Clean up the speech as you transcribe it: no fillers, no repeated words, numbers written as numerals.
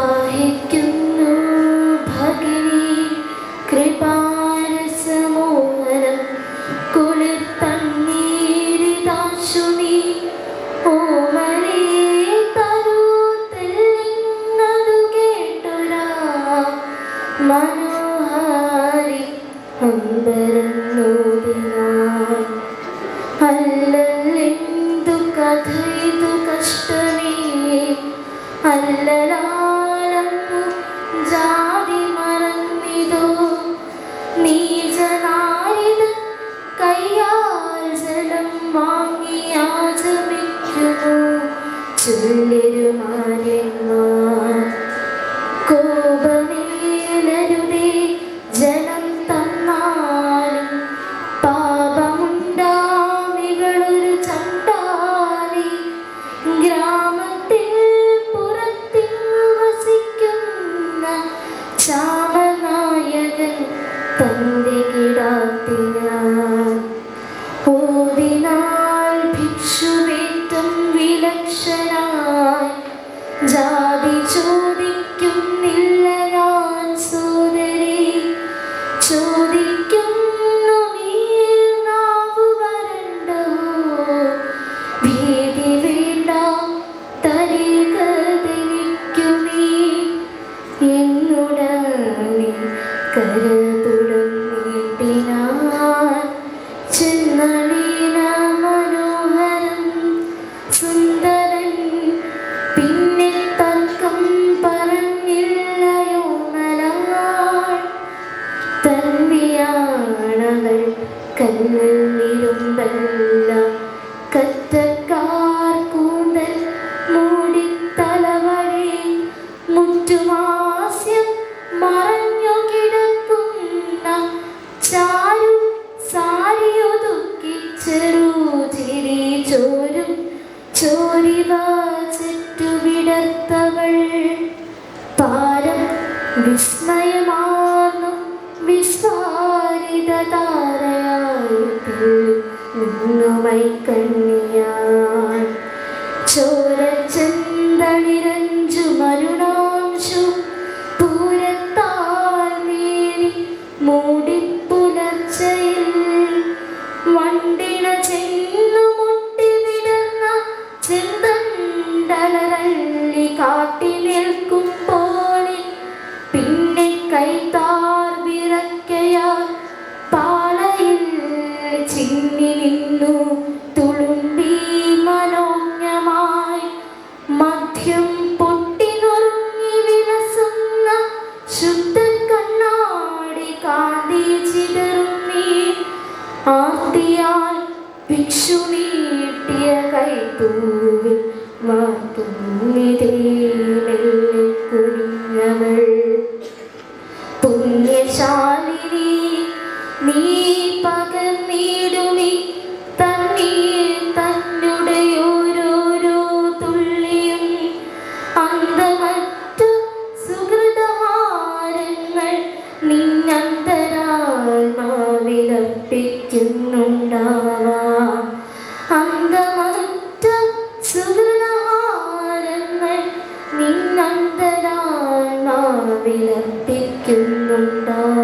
ദാഹിക്കുന്നു ഭഗിനി കൃപാരസമോഹനം കുളിർ തണ്ണീരിതാശു നീ ഓമനേ തരുത്തില്ലെന്നതു കേട്ടൊരാ മനോഹാരി അമ്പരന്നോദിനായി അല്ലല്ലെന്തു കഥയിതു കഷ്ടമേ അല്ലലാലന്നു ജാതി മറന്നിതോ നീചനാരിത് കയ്യാൽ ജലം വാങ്ങി ആചമിക്കുന്നു ചൊല്ലരുമാന്യന്മാർ കോപമേലരുതേ ജനം തന്നാലും പാപമുണ്ടാമികളൊരു ചണ്ടാലി ഗ്രാമത്തിൽ പുറത്തിൽ വസിക്കുന്ന ചാമനായകൻ തന്റെ കിടാത്തിനാൻ ഓതിനാൽ ഭിക്ഷുവേറ്റം വിലക്ഷനായി ജാതി ചോദിക്കുന്നില്ല ഞാൻ സോദരി ചോദിക്കുന്നു നീ നാവു വരണ്ടോ ഭീതി വേണ്ട തരികതിരിക്കു നീ എന്നുടനെ കരതുടം നീട്ടിനാൻ ചെന്നളീന മനോഹരം സുന്ദരൻ പിന്നെ തർക്കം പറഞ്ഞില്ലയോ മലയാൾ തന്വിയാണവൾ കണ്ണിൽ നിരുമ്പല്ല കറ്റക്കാർ കൂന്തൽ മൂടി തലവഴി മുറ്റുമാസ്യം മറഞ്ഞു കിടക്കുന്ന ചാരു സാരിയൊതുക്കി ചെറുചിരി ചോരും ചോരിവ ചുറ്റുവിടർത്തവൾ പാരം വിസ്മയമാർന്നു വിസ്ഫാരിത താരയായി നിന്നുമൈ കണ്ണിയാൻ ചോരച്ചെന്തളിരഞ്ചു മരുണാംശു പൂരത്താൽ നേരി മൂടിപ്പുലർച്ചയിൽ വണ്ടിണ ചെന്നു മുട്ടി വിടർന്ന ചെന്തണ്ടലരള്ളി കാട്ടി നിൽക്കും പോലെ പിന്നെ കൈത്താർ വിറക്കയാൽ പാളയിൽ ചിന്നി നിന്നു തുളുമ്പി മനോജ്ഞമായി മദ്യം പൊട്ടി നുറുങ്ങി വിലസുന്ന ശുദ്ധ കണ്ണാടി കാന്തി ചിതറുന്നീ ആർത്തിയാൽ ഭിക്ഷു നീട്ടിയ കൈത്തൂവിൽ മാത്തുന്നിതേ മെല്ലെ കുനിഞ്ഞവൾ പുണ്യശാലിനി നീ പകർന്നിടുമി തന്നീർ തന്നുടെ ഓരോരോ തുള്ളിയും അന്തമറ്റ സുഹൃതഹാരങ്ങൾ നിന്നന്തരാത്മാവിലർപ്പിക്കുന്നുണ്ടാവാം അന്തമറ്റ സുഹൃതഹാരങ്ങൾ നിന്നന്തരാത്മാവിലർപ്പിക്കുന്നുണ്ടാവാം